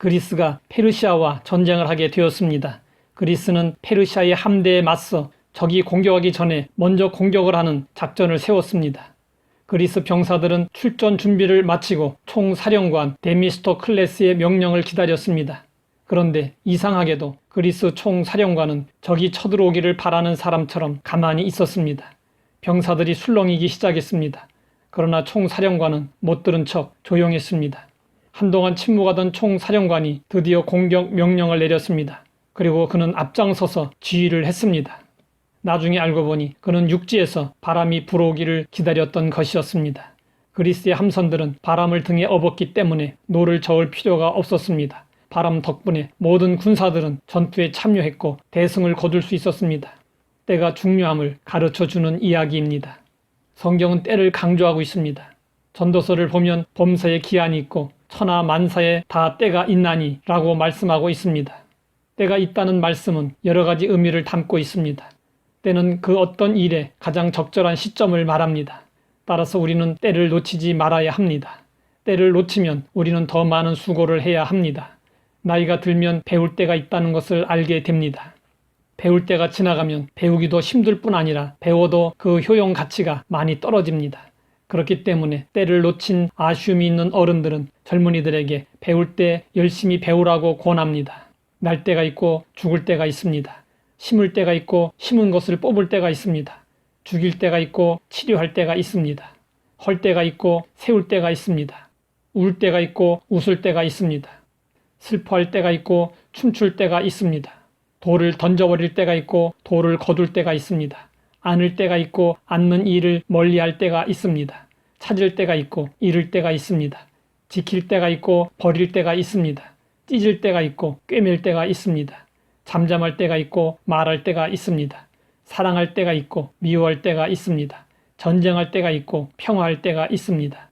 그리스가 페르시아와 전쟁을 하게 되었습니다. 그리스는 페르시아의 함대에 맞서 적이 공격하기 전에 먼저 공격을 하는 작전을 세웠습니다. 그리스 병사들은 출전 준비를 마치고 총사령관 데미스토클레스의 명령을 기다렸습니다. 그런데 이상하게도 그리스 총사령관은 적이 쳐들어오기를 바라는 사람처럼 가만히 있었습니다. 병사들이 술렁이기 시작했습니다. 그러나 총사령관은 못 들은 척 조용했습니다. 한동안 침묵하던 총사령관이 드디어 공격 명령을 내렸습니다. 그리고 그는 앞장서서 지휘를 했습니다. 나중에 알고 보니 그는 육지에서 바람이 불어오기를 기다렸던 것이었습니다. 그리스의 함선들은 바람을 등에 업었기 때문에 노를 저을 필요가 없었습니다. 바람 덕분에 모든 군사들은 전투에 참여했고 대승을 거둘 수 있었습니다. 때가 중요함을 가르쳐주는 이야기입니다. 성경은 때를 강조하고 있습니다. 전도서를 보면 범사에 기한이 있고 천하 만사에 다 때가 있나니 라고 말씀하고 있습니다. 때가 있다는 말씀은 여러 가지 의미를 담고 있습니다. 때는 그 어떤 일에 가장 적절한 시점을 말합니다. 따라서 우리는 때를 놓치지 말아야 합니다. 때를 놓치면 우리는 더 많은 수고를 해야 합니다. 나이가 들면 배울 때가 있다는 것을 알게 됩니다. 배울 때가 지나가면 배우기도 힘들 뿐 아니라 배워도 그 효용 가치가 많이 떨어집니다. 그렇기 때문에 때를 놓친 아쉬움이 있는 어른들은 젊은이들에게 배울 때 열심히 배우라고 권합니다. 날 때가 있고 죽을 때가 있습니다. 심을 때가 있고 심은 것을 뽑을 때가 있습니다. 죽일 때가 있고 치료할 때가 있습니다. 헐 때가 있고 세울 때가 있습니다. 울 때가 있고 웃을 때가 있습니다. 슬퍼할 때가 있고 춤출 때가 있습니다. 돌을 던져버릴 때가 있고 돌을 거둘 때가 있습니다. 안을 때가 있고 안는 일을 멀리할 때가 있습니다. 찾을 때가 있고 잃을 때가 있습니다. 지킬 때가 있고 버릴 때가 있습니다. 찢을 때가 있고 꿰맬 때가 있습니다. 잠잠할 때가 있고 말할 때가 있습니다. 사랑할 때가 있고 미워할 때가 있습니다. 전쟁할 때가 있고 평화할 때가 있습니다.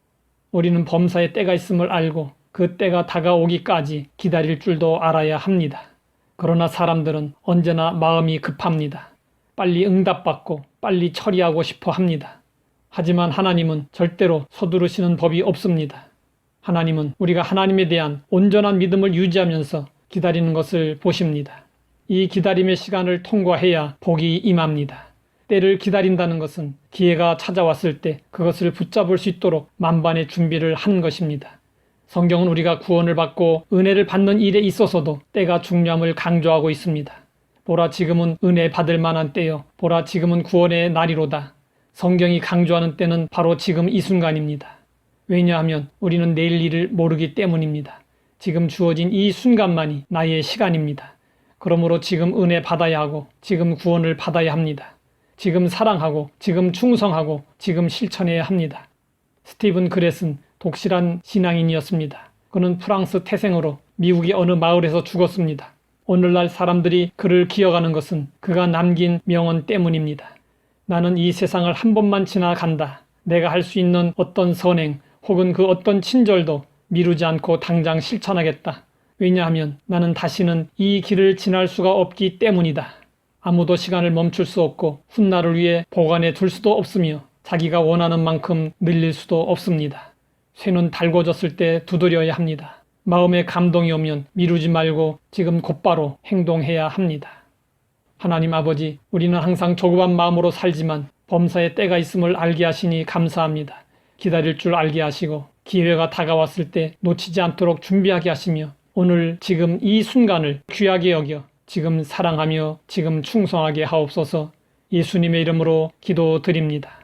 우리는 범사에 때가 있음을 알고 그 때가 다가오기까지 기다릴 줄도 알아야 합니다. 그러나 사람들은 언제나 마음이 급합니다. 빨리 응답받고 빨리 처리하고 싶어 합니다. 하지만 하나님은 절대로 서두르시는 법이 없습니다. 하나님은 우리가 하나님에 대한 온전한 믿음을 유지하면서 기다리는 것을 보십니다. 이 기다림의 시간을 통과해야 복이 임합니다. 때를 기다린다는 것은 기회가 찾아왔을 때 그것을 붙잡을 수 있도록 만반의 준비를 하는 것입니다. 성경은 우리가 구원을 받고 은혜를 받는 일에 있어서도 때가 중요함을 강조하고 있습니다. 보라 지금은 은혜 받을 만한 때요. 보라 지금은 구원의 날이로다. 성경이 강조하는 때는 바로 지금 이 순간입니다. 왜냐하면 우리는 내일 일을 모르기 때문입니다. 지금 주어진 이 순간만이 나의 시간입니다. 그러므로 지금 은혜 받아야 하고 지금 구원을 받아야 합니다. 지금 사랑하고 지금 충성하고 지금 실천해야 합니다. 스티븐 그렛은 독실한 신앙인이었습니다. 그는 프랑스 태생으로 미국의 어느 마을에서 죽었습니다. 오늘날 사람들이 그를 기억하는 것은 그가 남긴 명언 때문입니다. 나는 이 세상을 한 번만 지나간다. 내가 할 수 있는 어떤 선행 혹은 그 어떤 친절도 미루지 않고 당장 실천하겠다. 왜냐하면 나는 다시는 이 길을 지날 수가 없기 때문이다. 아무도 시간을 멈출 수 없고 훗날을 위해 보관해 둘 수도 없으며 자기가 원하는 만큼 늘릴 수도 없습니다. 쇠는 달궈졌을 때 두드려야 합니다. 마음에 감동이 오면 미루지 말고 지금 곧바로 행동해야 합니다. 하나님 아버지, 우리는 항상 조급한 마음으로 살지만 범사에 때가 있음을 알게 하시니 감사합니다. 기다릴 줄 알게 하시고 기회가 다가왔을 때 놓치지 않도록 준비하게 하시며 오늘 지금 이 순간을 귀하게 여겨 지금 사랑하며 지금 충성하게 하옵소서. 예수님의 이름으로 기도드립니다.